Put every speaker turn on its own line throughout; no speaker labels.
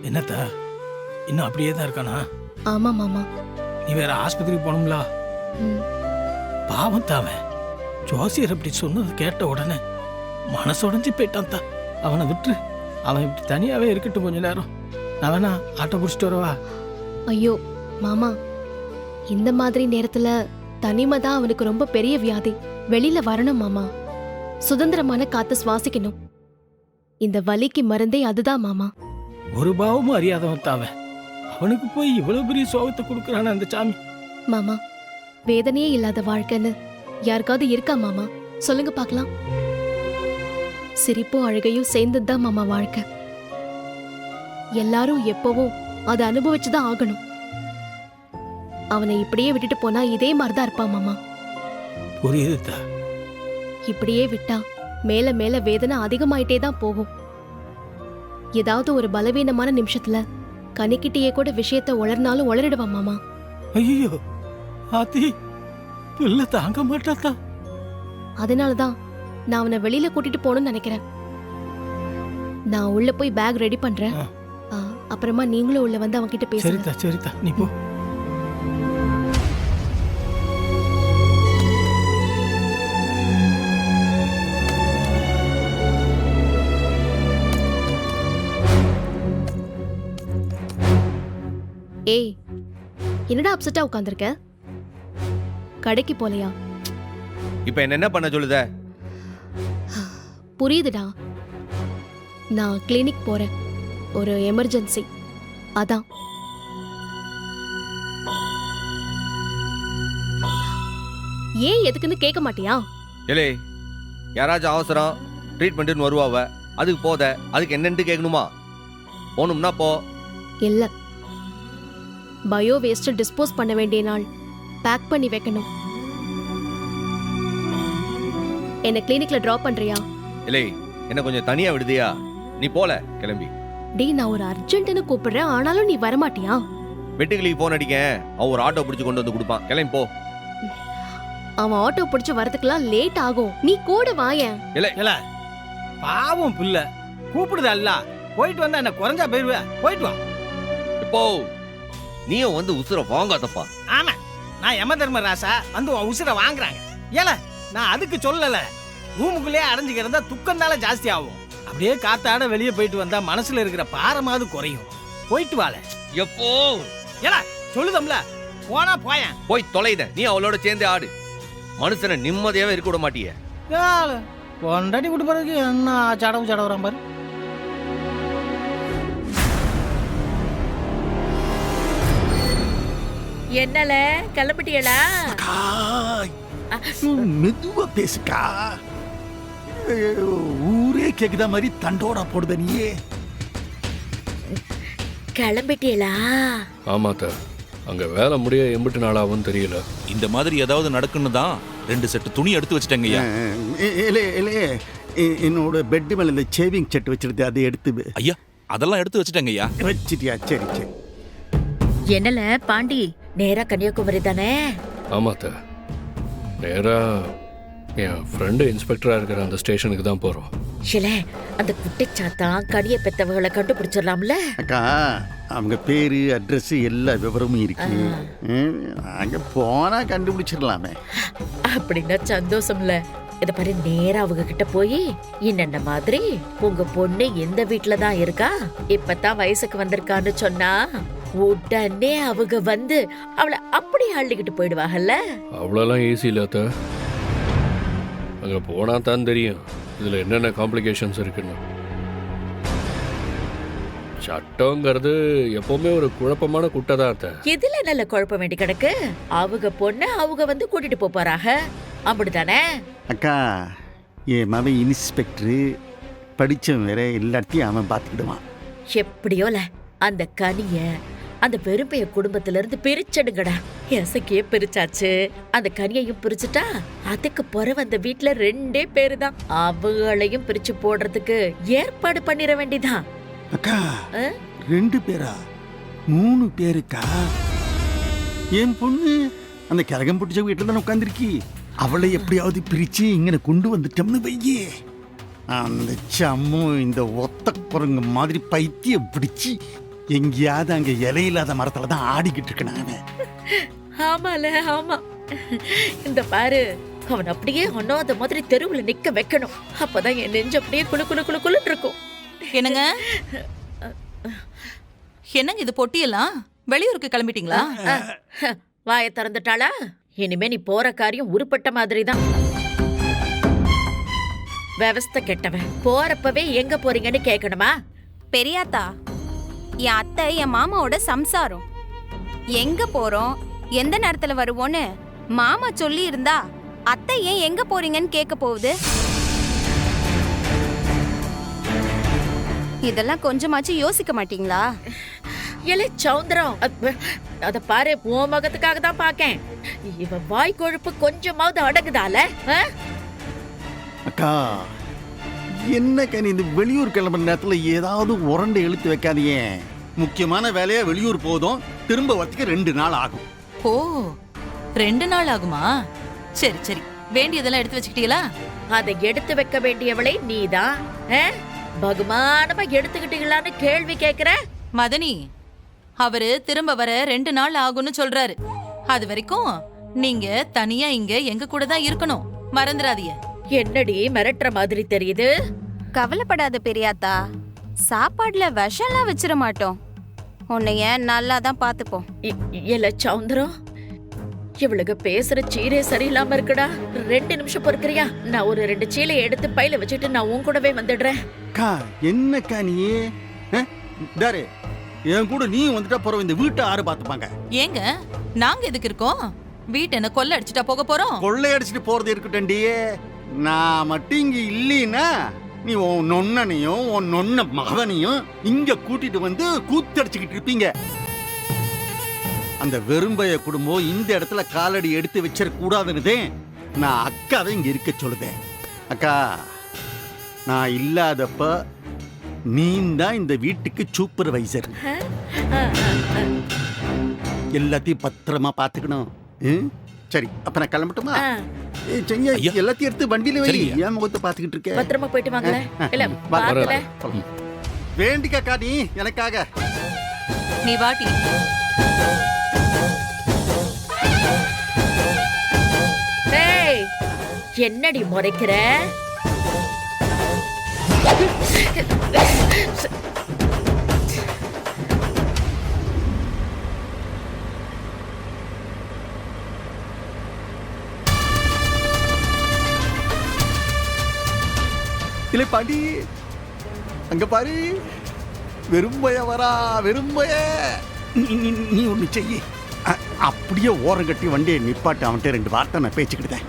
என்னத்த இன்னும் அப்படியே தான் இருக்கானா?
ஆமா மாமா.
நீ வேற ஆஸ்பத்திரிக்கு போகணும்ல?
ம்.
பாவம் தாவன் ஜோசியர் அப்படி சொன்னது கேட்ட உடனே மனசு உடைஞ்சு போயிட்டான் தான். அவனை விட்டு அவன் இப்படி தனியாவே இருக்கட்டும் கொஞ்ச நேரம். நான் வேணா ஆட்டோ பிடிச்சிட்டு வரவா?
ஐயோ மாமா, இந்த மாதிரி நேரத்துல தனிமை தான் அவனுக்கு ரொம்ப பெரிய வியாதி. வெளியில வரணும் மாமா. சுதந்திரமான காத்து சுவாசிக்கணும். இந்த வலிக்கு மருந்தே அதுதான் மாமா.
ஒரு பாவமும் அறியாதவன் தாவன் அவனுக்கு போய் இவ்வளவு பெரிய சோகத்தை கொடுக்குறான அந்த சாமி.
மாமா, வேதனையே இல்லாத வாழ்க்கைன்னு யாருக்காவது இருக்கா மாமா? சொல்லுங்க பார்க்கலாம். சிரிப்பும் அழுகையும் சேர்ந்ததுதான் மாமா வாழ்க்கை. எல்லாரும் எப்பவும் அதை அனுபவிச்சுதான் ஆகணும். அவனை இப்படியே விட்டுட்டு போனா இதே மாதிரிதான் இருப்பான் மாமா.
புரியுது.
இப்படியே விட்டா மேல மேல வேதனை அதிகமாயிட்டே தான் போகும். ஏதாவது ஒரு பலவீனமான நிமிஷத்துல கனிக்கிட்டே கூட விஷயத்த உளர்னாலும் உளறிடுவான் மாமா.
ஐயோ ஆத்தி பிள்ளை தாங்க மாட்டாத்தா.
அதனாலதான் நான் அவனை வெளியில கூட்டிட்டு போகணும்னு நினைக்கிறேன். நான் உள்ள போய் பேக் ரெடி பண்றேன். அப்புறமா நீங்களும் உள்ள வந்து அவன் கிட்ட பேசுங்க.
சரிதா சரிதா, நீ போ.
ஏய், என்னடா அப்செட்டா உட்கார்ந்திருக்க? கடைக்கு போலையா?
இப்ப என்ன பண்ண சொல்லுத?
புரியுதுடா. நான் கிளினிக் போறேன், ஒரு எமர்ஜென்சி, அதான். ஏன் எதுக்குன்னு கேட்க மாட்டியா?
ஏலே, யாராச்சும் அவசரம் ட்ரீட்மெண்ட்னு வருவாவ, அதுக்கு போத அதுக்கு என்னன்னு கேட்கணுமா? போகணும்னா போ.
இல்ல, பயோ வேஸ்ட் டிஸ்போஸ் பண்ண வேண்டிய நாள். பேக் பண்ணி வைக்கணும். என்ன கிளினிக்ல டிராப் பண்றியா?
இல்லை, என்ன கொஞ்சம் தனியா விடுதியா? நீ போல கிளம்பி.
டேய், நான் ஒரு அர்ஜென்ட்னு கூப்பிடுறேன், ஆனாலும் நீ வரமாட்டியா?
வெட்டுக்கிளிக்கு போன் அடிக்க அவன் ஒரு ஆட்டோ பிடிச்சு கொண்டு வந்து கொடுப்பான். கிளம்பி போ.
அவன் ஆட்டோ பிடிச்சு வரதுக்குலாம் லேட் ஆகும். நீ கூட வாயேன்.
இல்ல பாவம் பிள்ளை கூப்பிடுதா இல்ல? போயிட்டு வந்தா என்ன குறைஞ்சா போயிருவ? போயிட்டு வா.
இப்போ நீயும் வந்து உசுர வாங்காதப்பா.
ஆமா, நான் யம தர்மராசா வந்து உன் உசுர வாங்குறாங்க. ஏல, நான் அதுக்கு சொல்லல. ரூமுக்குள்ளே அடைஞ்சுக்கிறதா துக்கம்னால ஜாஸ்தி ஆகும். அப்படியே காத்தாட வெளியே போயிட்டு வந்தா மனசுல இருக்கிற பாரமாவது குறையும். போயிட்டு வாழ.
எப்போ
ஏல சொல்லுதம்ல, போனா போயேன்.
போய் தொலைத. நீ அவளோட சேர்ந்து ஆடு. மனுஷனை நிம்மதியாவே இருக்க விட மாட்டிய.
பொண்டாட்டி விட்டு போறதுக்கு என்ன சடவு சடவுறான் பாரு.
என்னல கிளம்பிட்டியலா?
மெதுவா பேசுக்கா. ஊரே கேக்குதா மாதிரி தண்டோடா போடுத நீயே.
கிளம்பிட்டியலா?
ஆமாத்த, அங்க வேலை முடிய எம்பிட்டு நாளாவும் தெரியல.
இந்த மாதிரி ஏதாவது நடக்குன்னு தான் 2 செட்டு துணி எடுத்து வச்சிட்டேங்கய்யா.
என்னோட பெட் மேல இந்த சேவிங் செட் வச்சிருது, அதை எடுத்து.
ஐயா, அதெல்லாம் எடுத்து வச்சிட்டேங்கய்யா.
வச்சிட்டியா? சரி சரி.
என்னல பாண்டி, நேரா கன்னியாகுமரி தானே?
ஆமாத்த, நேரா என் ஃப்ரெண்டு இன்ஸ்பெக்டரா இருக்கிற அந்த ஸ்டேஷனுக்கு தான் போறோம்.
ஷிலே, அந்த குட்டிச்சாத்தான் கனிய பெத்தவங்களை கண்டுபிடிச்சிடலாம்ல?
அக்கா, அவங்க பேரு அட்ரஸ் எல்லா விவரமும் இருக்கு. அங்க போனா கண்டுபிடிச்சிடலாமே.
அப்படின்னா சந்தோஷம்ல. இத பாரு, நேரா அவங்க கிட்ட போய் என்னென்ன மாதிரி உங்க பொண்ணு எந்த வீட்டுல தான் இருக்கா, இப்பதான் வயசுக்கு வந்திருக்கான்னு சொன்னா உடனே அவங்க வந்து அவளை அப்படி அள்ளிக்கிட்டு போயிடுவாங்கல்ல.
அவ்வளோலாம் ஈஸி இல்லாத்த, அங்கே போனா தான் தெரியும் இதில் என்னென்ன காம்ப்ளிகேஷன்ஸ் இருக்குன்னு. சட்டங்கிறது எப்பவுமே ஒரு குழப்பமான குட்டை தான் அத்தை.
இதுல நல்ல குழப்பம் வேண்டி கிடக்கு. அவங்க பொண்ணு அவங்க வந்து கூட்டிட்டு போறாங்க, அப்படித்தானே?
அக்கா, என் மகன் இன்ஸ்பெக்டரு படிச்சவன் வேற, எல்லாத்தையும் அவன் பார்த்துக்கிடுவான்.
எப்படியோல அந்த கனிய அந்த பெருமைய குடும்பத்துல இருந்து பிரிச்சடுங்கடா. எசக்கியே பிரிச்சாச்சு, அந்த கனியையும் பிரிச்சுட்டா அதுக்கு பிறகு அந்த வீட்டுல 2 பேரு தான். அவங்களையும் பிரிச்சு போடுறதுக்கு ஏற்பாடு பண்ணிட வேண்டிதான்.
அக்கா, 2 பேரா? 3 பேருக்கா? என் பொண்ணு அந்த கரகம் பிடிச்ச வீட்டுல தானே உட்காந்துருக்கி. அவளை எப்படியாவது பிரிச்சு இங்க கொண்டு வந்துட்டோம்னு வையே, அந்த சம்மு இந்த ஒத்த குரங்கு மாதிரி பைத்தியம் பிடிச்சி எங்கேயாவது அங்க இலையில்லாத மரத்துல தான் ஆடிக்கிட்டு இருக்கேன் அவன்.
ஆமால ஆமா. இந்த பாரு, அவன் அப்படியே அண்ணாத மாதிரி தெருவுல நிக்க வைக்கணும். அப்பதான் என் நெஞ்சு அப்படியே குளு குளு குளு குளுன்னு இருக்கும்.
என்னங்க என்னங்க இது பொட்டியெல்லாம் வெளியூருக்கு கிளம்பிட்டீங்களா?
வாயை திறந்துட்டாளா? இனிமே நீ போற காரியம் உருப்பட்ட மாதிரி தான். விவஸ்தை கெட்டவன். போறப்பவே எங்க போறீங்கன்னு கேட்கணுமா?
பெரியாத்தா, என் அத்தை என் மாமாவோட சம்சாரம். எங்க போறோம், எந்த நேரத்துல வருவோன்னு மாமா சொல்லி இருந்தா அத்தை ஏன் எங்க போறீங்கன்னு கேட்க போகுது? இதெல்லாம் கொஞ்சமாச்சும் யோசிக்க மாட்டீங்களா?
எலே சௌந்தரம், அத பாரு, உன் முகத்துக்காக தான் பாக்கேன். இவ வாய் கொழுப்பு கொஞ்சமாவது அடங்குதால?
அக்கா, என்ன கனி இந்த வெளியூர் கிளம்புற நேரத்துல ஏதாவது உரண்டை இழுத்து வைக்காதீங்க. முக்கியமான வேலையா வெளியூர் போதும், திரும்ப வரத்துக்கு 2 நாள் ஆகும்.
ஓ 2 நாள் ஆகுமா? சரி சரி, வேண்டியதெல்லாம் எடுத்து வச்சுக்கிட்டீங்களா?
அதை எடுத்து வைக்க வேண்டியவளை நீதான். பகுமானமா எடுத்துக்கிட்டீங்களான்னு கேள்வி கேக்குற?
மதனி, அவரு திரும்ப வர 2 நாள் ஆகும்னு சொல்றாரு. அது வரைக்கும் நீங்க தனியா இங்க எங்க கூட தான் இருக்கணும், மறந்துடாதீங்க.
என்னடி மிரட்டுற மாதிரி தெரியுது?
கவலைப்படாத பெரியாத்தா, சாப்பாடுல விஷம்லாம் வச்சிட மாட்டோம். உன்னைய நல்லா தான் பாத்துப்போம்.
இல்ல சௌந்தரம், இவளுக்கு பேசுற சீரே சரியில்லாம இருக்குடா. 2 நிமிஷம் பொறுக்கிறியா? நான் ஒரு 2 சீலையை எடுத்து பையில வச்சுட்டு நான் உன் கூடவே வந்துடுறேன்.
அக்கா, என்னக்கா நீ தாரு, என் கூட நீ வந்துட்டா போற, இந்த வீட்டை ஆறு பாத்துப்பாங்க.
ஏங்க நாங்க எதுக்கு இருக்கோம்? வீட்டை என்ன கொள்ள அடிச்சுட்டா போக போறோம்?
கொள்ளையடிச்சிட்டு போறது இருக்கட்டண்டி, நான் மட்டும் இங்க இல்லைன்னா நீ உன் நொன்னனையும் உன் நொன்ன மகனையும் இங்க கூட்டிட்டு வந்து கூத்தடிச்சுக்கிட்டு இருப்பீங்க. அந்த வெறும்பைய குடும்பம் இந்த இடத்துல காலடி எடுத்து வச்சிட கூடாதுன்னு நான் அக்காவை இங்க இருக்க சொல்லுதேன். அக்கா, நான் இல்லாதப்ப நீ தான் இந்த வீட்டுக்கு சூப்பர்வைசர். எல்லாத்தையும் பத்திரமா பாத்துக்கணும். சரி, அப்ப நான் கிளம்பட்டுமா?
ஐயா.
எல்லாத்தையும் எடுத்து வண்டியில வை.
சரிங்க.
ஏன் முகத்தை பாத்துக்கிட்டு இருக்க?
பத்திரமா போயிட்டு வாங்கல. இல்ல
வா,
பாத்துல.
வேண்டிக்கா நீ எனக்காக.
நீ வாட்டி.
டேய், என்னடி முறைக்கிற?
இல்ல பாண்டி, அங்க பாரு, வெறும்பைய வரா, வெறும்பைய. நீ ஒண்ணு செய்ய, அப்படியே ஓரம் கட்டி வண்டியை நிப்பாட்டு. அவன்கிட்ட 2 வார்த்தை நான் பேச்சுக்கிட்டேன்.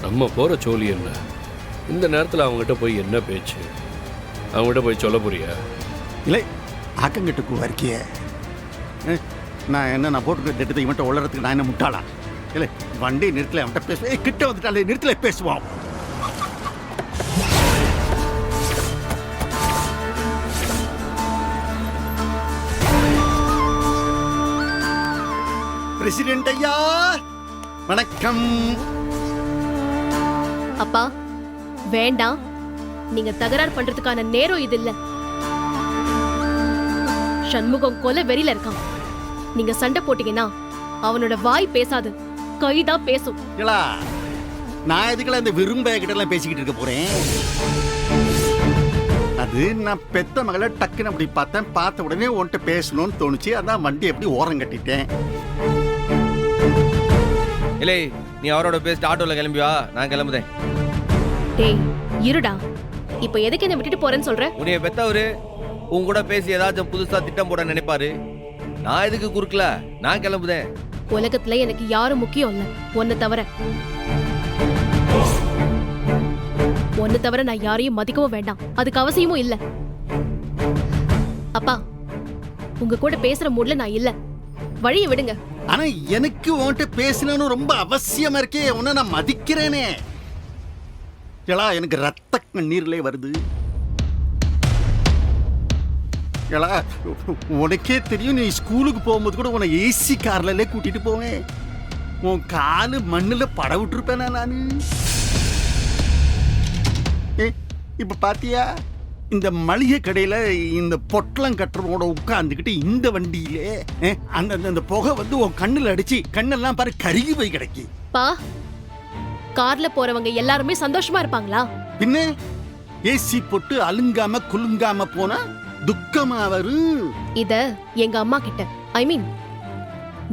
நம்ம போற சோழி என்ன? இந்த நேரத்துல அவங்ககிட்ட போய் என்ன பேச்சு? அவங்ககிட்ட போய் சொல்ல போறியா?
இல்லை, ஆக்கங்கிட்ட வரைக்கிய நான் போட்டு திட்டத்தை இவன்ட்ட உளறதுக்கு நான் என்ன முட்டாளா? இல்லை, வண்டி நிறுத்தல, அவன்கிட்ட பேசுவேன். கிட்ட வந்துட்டாலே நிறுத்தல, பேசுவான். பிரசிடென்ட் ஐயா, வணக்கம்.
அப்பா வேண்டாம், நீங்க தகராறு பண்றதுக்கான நேரம் இது இல்ல. சண்முகம் கொலை வெறியில இருக்கான். நீங்க சண்டை போட்டீங்கன்னா அவனோட வாய் பேசாது, கைதான் பேசும்.
இல்லா, நான் எதுக்குல இந்த விரும்ப கிட்ட எல்லாம் பேசிக்கிட்டு இருக்க போறேன்? அது நான் பெத்த மகளை டக்குன்னு அப்படி பார்த்தேன். பார்த்த உடனே உன்கிட்ட பேசணும்னு தோணுச்சு. அதான் வண்டி எப்படி ஓரம் கட்டிட்டேன்.
இல்லை, நீ அவரோட பேசிட்டு ஆட்டோல கிளம்பி வா, நான் கிளம்புதேன்.
டேய் இருடா, இப்ப எதுக்கு என்ன விட்டுட்டு போறேன்னு சொல்ற?
உன்னைய பெத்தவரு உன் கூட பேசி ஏதாச்சும் புதுசா திட்டம் போட நினைப்பாரு. நான் எதுக்கு குறுக்கல, நான் கிளம்புதேன்.
உலகத்துல எனக்கு யாரும் முக்கியம் இல்ல, ஒன்னு தவிர. ஒன்னு தவிர நான் யாரையும் மதிக்கவும் வேண்டாம், அதுக்கு அவசியமும் இல்ல. அப்பா, உங்க கூட பேசுற மூட்ல நான் இல்ல, வழியை விடுங்க.
ஆனா எனக்கு உன்கிட்ட பேசணும்னு ரொம்ப அவசியமா இருக்கே. உன்னை நான் மதிக்கிறேனே. ஏலா, எனக்கு ரத்த கண்ணீர்லே வருது. ஏலா, உனக்கே தெரியும், நீ ஸ்கூலுக்கு போகும்போது கூட உன்னை ஏசி கார்ல கூட்டிட்டு போவேன். உன் காலு மண்ணுல பட விட்டுருப்பேனா நானு? இப்ப பாத்தியா, இந்த மளிகை கடையில இந்த பொட்டலம் கட்டுறவோட உட்கார்ந்துக்கிட்டு இந்த வண்டியிலே அந்த அந்த புகை வந்து உன் கண்ணுல அடிச்சு கண்ணெல்லாம் பாரு கருகி போய் கிடைக்கி.
பா, கார்ல போறவங்க எல்லாருமே சந்தோஷமா இருப்பாங்களா?
பின்ன ஏசி போட்டு அலுங்காம குலுங்காம போனா துக்கமா வரும்.
இத எங்க அம்மா கிட்ட, ஐ மீன்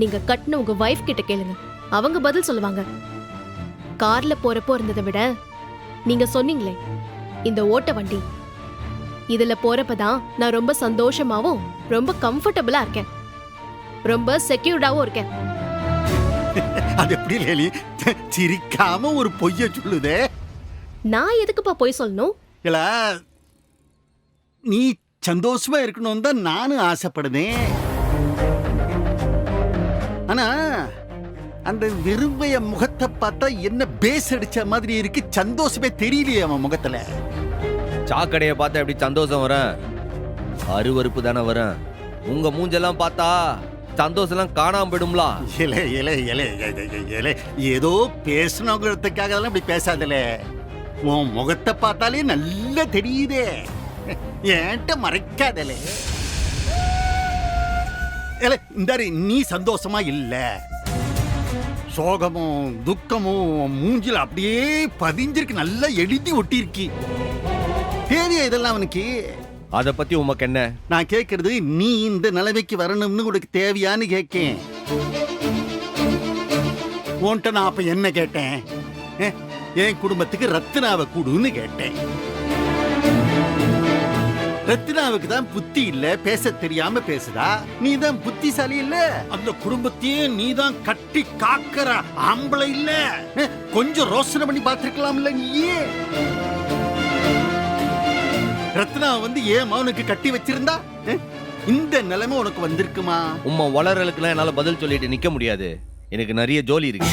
நீங்க கட்டின உங்க வைஃப் கிட்ட கேளுங்க, அவங்க பதில் சொல்லுவாங்க. கார்ல போறப்போ இருந்ததை விட நீங்க சொன்னீங்களே இந்த ஓட்ட வண்டி, இதுல போறப்பதான் நான் ரொம்ப சந்தோஷமாவும் ரொம்ப கம்ஃபர்டபுளா இருக்கேன், ரொம்ப செக்யூர்டாவும் இருக்கேன்.
அது எப்படி லேலி சிரிக்காம ஒரு பொய்ய சொல்லுதே?
நான் எதுக்குப்பா பொய் சொல்லணும்?
இல்ல, நீ சந்தோஷமா இருக்கணும் தான் நானும் ஆசைப்படுதேன். ஆனா அந்த விரும்பைய முகத்தை பார்த்தா என்ன பேஸ் அடிச்ச மாதிரி இருக்கு, சந்தோஷமே தெரியலையே அவன் முகத்துல.
சாக்கடையை பார்த்தா எப்படி சந்தோஷம் வரும்? அருவருப்பு தானே வரும். உங்க மூஞ்செல்லாம் பார்த்தா சந்தோஷம் எல்லாம் காணாம போயிடும்ல.
இலே இலே இலே இலே ஏதோ பேசணுங்கிறதுக்காக எல்லாம் இப்படி பேசாதல. உன் முகத்தை பார்த்தாலே நல்லா தெரியுதே, ஏன்ட்ட மறைக்காதலே. இந்த நீ சந்தோஷமா இல்ல, சோகமும் துக்கமும் மூஞ்சில அப்படியே பதிஞ்சிருக்கு, நல்லா எழுதி ஒட்டிருக்கு. தேவையா இதெல்லாம் அவனுக்கு?
அத பத்தி உமக்கு என்ன?
நான் கேட்கறது நீ இந்த நிலைமைக்கு வரணும்னு உனக்கு தேவையான்னு கேட்கேன். உன்கிட்ட நான் அப்ப என்ன கேட்டேன்? என் குடும்பத்துக்கு ரத்னாவை கூடுன்னு கேட்டேன். ரத்னாவுக்கு தான் புத்தி இல்ல, பேச தெரியாம பேசுதா. நீ தான் புத்திசாலி இல்ல, அந்த குடும்பத்தையே நீ தான் கட்டி காக்கிற ஆம்பளை இல்ல. கொஞ்சம் ரோசனை பண்ணி பார்த்திருக்கலாம்ல நீயே. ரத்னா வந்து ஏன் மகனுக்கு கட்டி வச்சிருந்தா இந்த நிலைமை உனக்கு வந்திருக்குமா?
உம்மா வளரலுக்குலாம் என்னால பதில் சொல்லிட்டு நிக்க முடியாது, எனக்கு நிறைய ஜோலி இருக்கு.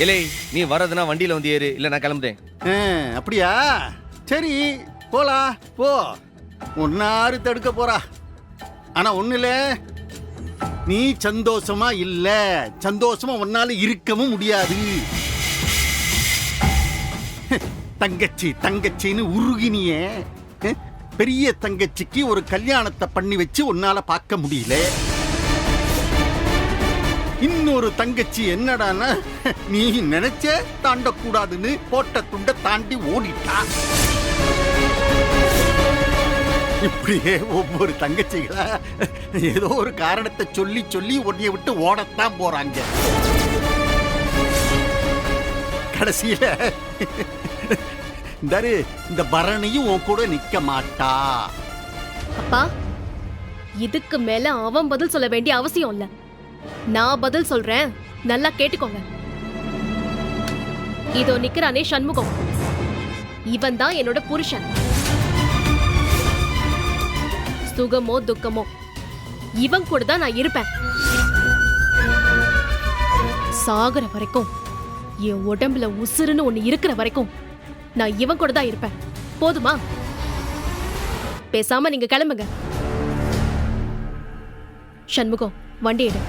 இல்லை, நீ வரதுனா வண்டியில வந்து ஏறு, இல்ல நான் கிளம்புறேன்.
அப்படியா? சரி போலா போ, ஒன்னாரு தடுக்க போறா. ஆனா ஒண்ணுல, நீ சந்தோஷமா இல்ல, சந்தோஷமா உன்னால இருக்கவும் முடியாது. தங்கச்சி தங்கச்சின்னு உருகினியே, பெரிய தங்கச்சிக்கு ஒரு கல்யாணத்தை பண்ணி வச்சு உன்னால பார்க்க முடியல. இன்னொரு தங்கச்சி என்னடான்னா, நீ நினைச்ச தாண்டக்கூடாதுன்னு போட்ட துண்டை தாண்டி ஓடிட்டா. இப்படியே ஒவ்வொரு தங்கச்சிகளா ஏதோ ஒரு காரணத்தை சொல்லி சொல்லி உன்னைய விட்டு ஓடத்தான் போறாங்க. கடைசியில இந்த பரணியும் உன் கூட நிக்க மாட்டா.
அப்பா, இதுக்கு மேல அவன் பதில் சொல்ல வேண்டிய அவசியம் இல்ல, நான் பதில் சொல்றேன், நல்லா கேட்டுக்கோங்க. இதோ நிக்கிறானே சண்முகம், இவன் தான் என்னோட புருஷன். சுகமோ துக்கமோ இவன் கூட தான் நான் இருப்பேன். சாகுற வரைக்கும், என் உடம்புல உசுருன்னு ஒண்ணு இருக்கிற வரைக்கும் நான் இவன் கூட தான் இருப்பேன். போதுமா? பேசாம நீங்க கிளம்புங்க. சண்முகம், வண்டி எடு.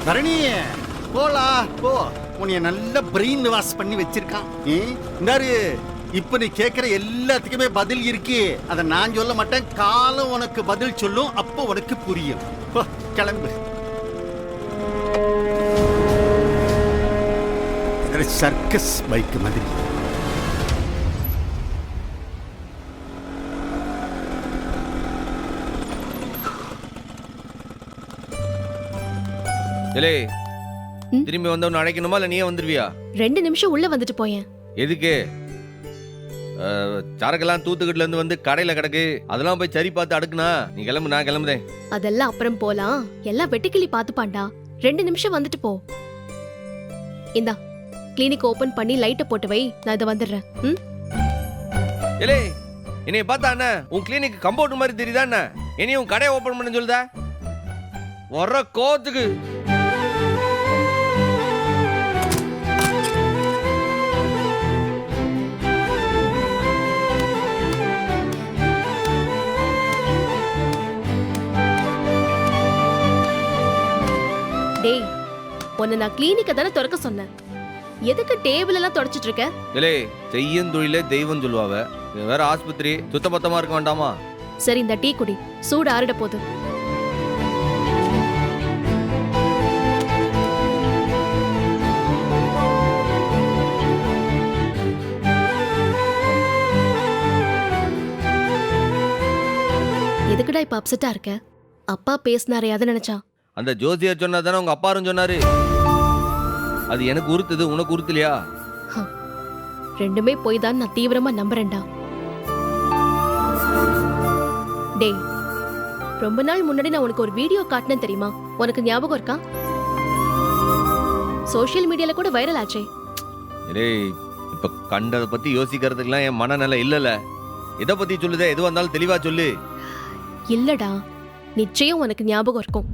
தரணி போலா போ, உன்னைய நல்ல பிரெயின் வாஷ் பண்ணி வச்சிருக்கான். இந்தாரு, இப்ப நீ கேட்கிற எல்லாத்துக்குமே பதில் இருக்கு. அத நான் சொல்ல மாட்டேன், காலம் உனக்கு பதில் சொல்லும், அப்போ உனக்கு புரியும். கிளம்பு. சர்க்கஸ் பைக் மாதிரி.
இல்லை, திரும்பி வந்தவன அழைக்கணுமா இல்ல நீயே வந்துருவியா?
2 நிமிஷம் உள்ள வந்துட்டு போயேன்.
எதுக்கு? சரக்கெல்லாம் தூத்துக்குடில இருந்து வந்து கடையில கிடக்கு, அதெல்லாம் போய் சரி பார்த்து அடுக்குனா. நீ கிளம்பு, நான் கிளம்புறேன்.
அதெல்லாம் அப்புறம் போலாம், எல்லாம் வெட்டுக்கிளி பாத்துப்பாண்டா. 2 நிமிஷம் வந்துட்டு போ. இந்தா, கிளினிக் ஓபன் பண்ணி லைட்டை போட்டு வை, நான் இதை வந்துடுறேன்.
ஏலே, என்னைய பார்த்தா என்ன உன் கிளினிக் கம்பவுண்ட் மாதிரி தெரியுதா என்ன? என்னையும் உன் கடையை ஓபன் பண்ண சொல்லுதா? வர்ற கோத்துக்கு
உன்னை நான் கிளினிக்க தானே திறக்க சொன்னேன். எதுக்கு டேபிள் எல்லாம் தொடச்சிட்டு இருக்க?
இலே செய்யும் தொழிலே தெய்வம் சொல்லுவாவ. இது வேற ஆஸ்பத்திரி, சுத்தபத்தமா இருக்க வேண்டாமா?
சரி, இந்த டீ குடி, சூடு ஆறிட போகுது. எதுக்குடா இப்ப அப்செட்டா இருக்க? அப்பா பேசினாரே, அதை நினைச்சா?
அந்த ஜோசியர் சொன்னா தானே உங்க அப்பாரும் சொன்னாரு. அது எனக்கு உறுத்துது, உனக்கு உறுத்தலையா?
ரெண்டுமே போய் தான் நான் தீவிரமா நம்புறேன்டா. டேய், ரொம்ப நாள் முன்னாடி நான் உனக்கு ஒரு வீடியோ காட்டினேன் தெரியுமா? உனக்கு ஞாபகம் இருக்கா? சோஷியல் மீடியால கூட வைரல் ஆச்சே.
டேய், இப்ப கண்டதை பத்தி யோசிக்கிறதுக்குலாம் என் மனநிலை இல்லல. எதை பத்தி சொல்லுதே, எது வந்தாலும் தெளிவா சொல்லு.
இல்லடா, நிச்சயம் உனக்கு ஞாபகம் இருக்கும்.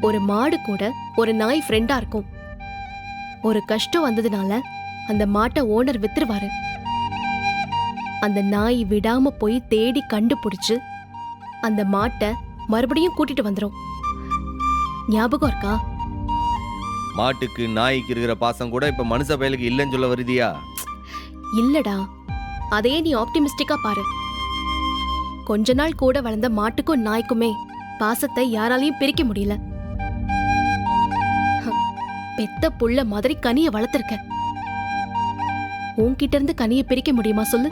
ஒரு மாடு கூட ஒரு நாய் ஃப்ரெண்டா இருக்கும். ஒரு கஷ்டம் வந்ததுனால அந்த மாட்டை ஓனர் வித்துருவாரு. அந்த நாய் விடாம போய் தேடி கண்டுபிடிச்சு அந்த மாட்டை மறுபடியும் கூட்டிட்டு வந்துரும். ஞாபகம் இருக்கா?
மாட்டுக்கு நாய்க்கு இருக்கிற பாசம் கூட இப்ப மனுஷ பயலுக்கு இல்லைன்னு சொல்ல வருதியா?
இல்லடா, அதையே நீ ஆப்டிமிஸ்டிக்கா பாரு. கொஞ்ச நாள் கூட வளர்ந்த மாட்டுக்கும் நாய்க்குமே பாசத்தை யாராலையும் பிரிக்க முடியல. பெத்த புள்ள மாதிரி கனிய வளர்த்திருக்க. உன்கிட்ட இருந்து கனிய பிரிக்க முடியுமா சொல்லு?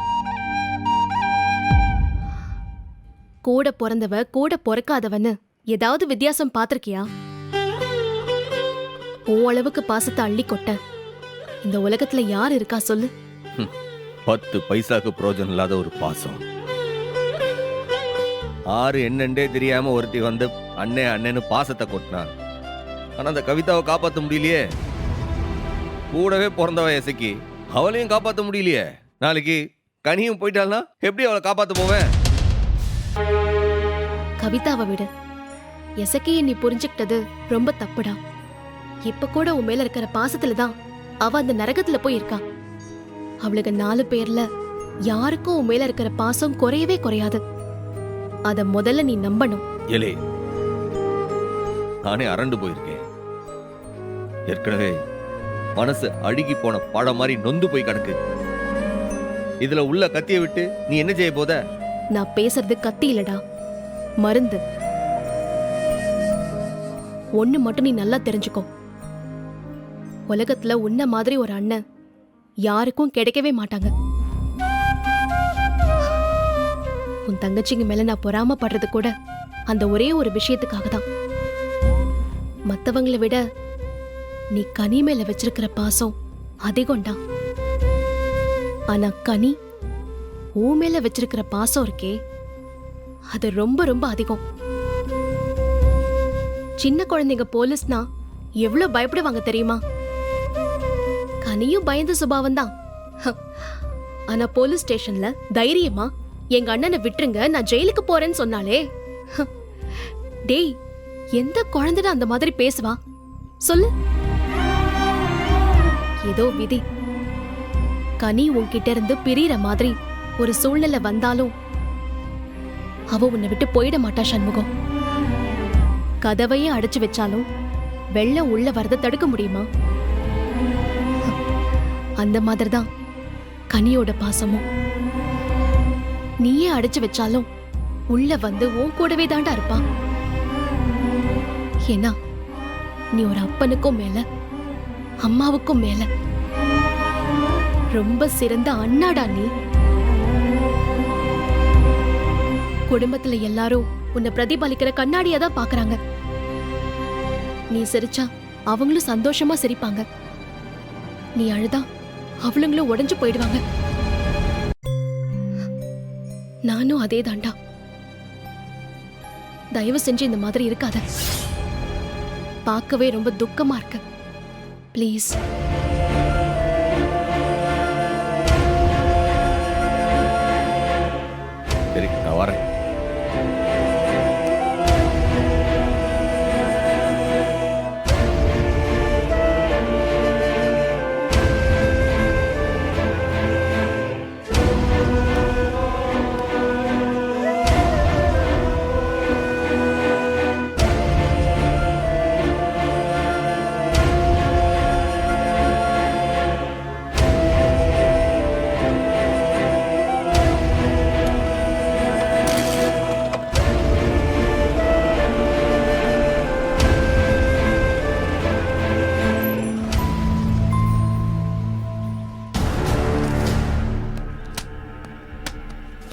கூட பிறந்தவ கூட பிறக்காதவன்னு ஏதாவது வித்தியாசம் பார்த்திருக்கியா? உன் அளவுக்கு பாசத்தை அள்ளி கொட்ட இந்த உலகத்துல யார் இருக்கா சொல்லு?
10 பைசாக்கு பிரயோஜனம் இல்லாத ஒரு பாசம். ஆறு என்னண்டே தெரியாம ஒருத்தி வந்து அண்ணே அண்ணேன்னு பாசத்தை கொட்டினான். ஆனா அந்த கவிதாவை காப்பாற்ற முடியலையே. கூடவே பிறந்தவ இசைக்கு அவளையும் காப்பாற்ற முடியலையே. நாளைக்கு கனியும் போயிட்டாள்னா எப்படி அவளை காப்பாற்ற போவேன்?
கவிதாவை விடு, எசக்கியை நீ புரிஞ்சுக்கிட்டது ரொம்ப தப்புடா. இப்ப கூட உன் மேல இருக்கிற பாசத்துல தான் அவ அந்த நரகத்துல போய் இருக்கா. அவளுக்கு 4 பேர்ல யாருக்கும் உன் மேல இருக்கிற பாசம் குறையவே குறையாது. அத முதல்ல நீ நம்பணும்.
ஏலே, நானே அரண்டு போயிருக்கேன். ஏற்கனவே மனசு அழுகி போன பழம் மாதிரி நொந்து போய் கிடக்கு. இதுல உள்ள கத்திய விட்டு நீ என்ன செய்ய போத?
நான் பேசுறது கத்தி இல்லடா, மருந்து. ஒண்ணு மட்டும் நீ நல்லா தெரிஞ்சுக்கோ. உலகத்துல உன்ன மாதிரி ஒரு அண்ணன் யாருக்கும் கிடைக்கவே மாட்டாங்க. உன் தங்கச்சிங்க மேல நான் பொறாமப்படுறது கூட அந்த ஒரே ஒரு விஷயத்துக்காக தான். மத்தவங்களை விட நீ கனி மேல வச்சிருக்கிற பாசம் அதிகம்டா. ஆனா கனி உன் மேல வச்சிருக்கிற பாசம் இருக்கே, அது ரொம்ப ரொம்ப அதிகம். சின்ன குழந்தைங்க போலீஸ்னா எவ்வளவு பயப்படுவாங்க தெரியுமா? கனியும் பயந்த சுபாவம் தான். ஆனா போலீஸ் ஸ்டேஷன்ல தைரியமா எங்க அண்ணனை விட்டுருங்க, நான் ஜெயிலுக்கு போறேன்னு சொன்னாலே. டேய், எந்த குழந்தை அந்த மாதிரி பேசுவா சொல்லு? ஏதோ விதி. கனி உன்கிட்ட இருந்து பிரியிற மாதிரி ஒரு சூழ்நிலை வந்தாலும் அவ உன்னை விட்டு போயிட மாட்டா சண்முகம். கதவையே அடைச்சு வச்சாலும் வெள்ளம் உள்ள வரத தடுக்க முடியுமா? அந்த மாதிரிதான் கனியோட பாசமும். நீயே அடைச்சு வச்சாலும் உள்ள வந்து உன் கூடவே தாண்டா இருப்பா. ஏன்னா நீ ஒரு அப்பனுக்கும் மேல அம்மாவுக்கும் மேல ரொம்ப சிறந்த அண்ணாடா நீ. குடும்பத்துல எல்லாரும் உன்னை பிரதிபலிக்கிற கண்ணாடியா தான் பாக்குறாங்க. நீ சிரிச்சா அவங்களும் சந்தோஷமா சிரிப்பாங்க. நீ அழுதா அவளுங்களும் உடைஞ்சு போயிடுவாங்க. நானும் அதே தாண்டா. தயவு செஞ்சு இந்த மாதிரி இருக்காத. பார்க்கவே ரொம்ப துக்கமா இருக்கு. ப்ளீஸ்.
சரி, நான் வரேன்.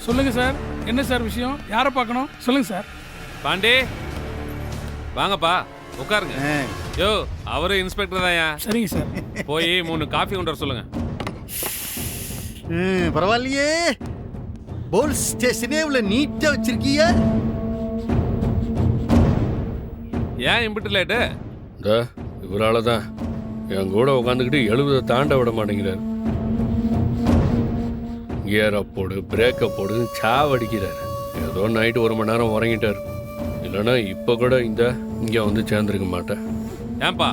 சொல்லுங்க சார், என்ன சார் விஷயம்? யாரை பார்க்கணும் சொல்லுங்க சார்.
பாண்டி வாங்கப்பா உட்காருங்க. யோ அவரு இன்ஸ்பெக்டர் தான்யா.
சரிங்க சார்.
போய் 3 காஃபி கொண்டு வர சொல்லுங்க.
பரவாயில்லையே, போலீஸ் ஸ்டேஷனே இவ்வளவு நீட்டா வச்சிருக்கீங்க.
ஏன் இம்பிட்டு லேட்டு?
இந்த இவரால தான் என் கூட உட்காந்துக்கிட்டு 70 தாண்ட விட மாட்டேங்கிறார். கியரை போடு, பிரேக்கை போடு, சாவடிக்கிறார். ஏதோ நைட்டு 1 மணி நேரம் உறங்கிட்டார். இல்லைன்னா இப்போ கூட இங்கே வந்து சேர்ந்துருக்க மாட்டேன்.
ஏன்பா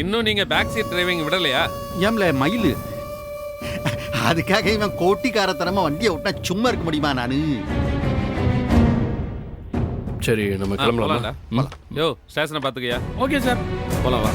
இன்னும் நீங்க பேக் சீட் டிரைவிங் விடலையா?
ஏம்ல மயிலு, அதுக்காக இவன் கோட்டிக்காரத்தனமா வண்டியை விட்டா சும்மா இருக்க முடியுமா நானு?
சரி நம்ம கிளம்பலாமா?
யோ ஸ்டேஷனை பார்த்துக்கயா.
Okay sir.
போலாம் வா.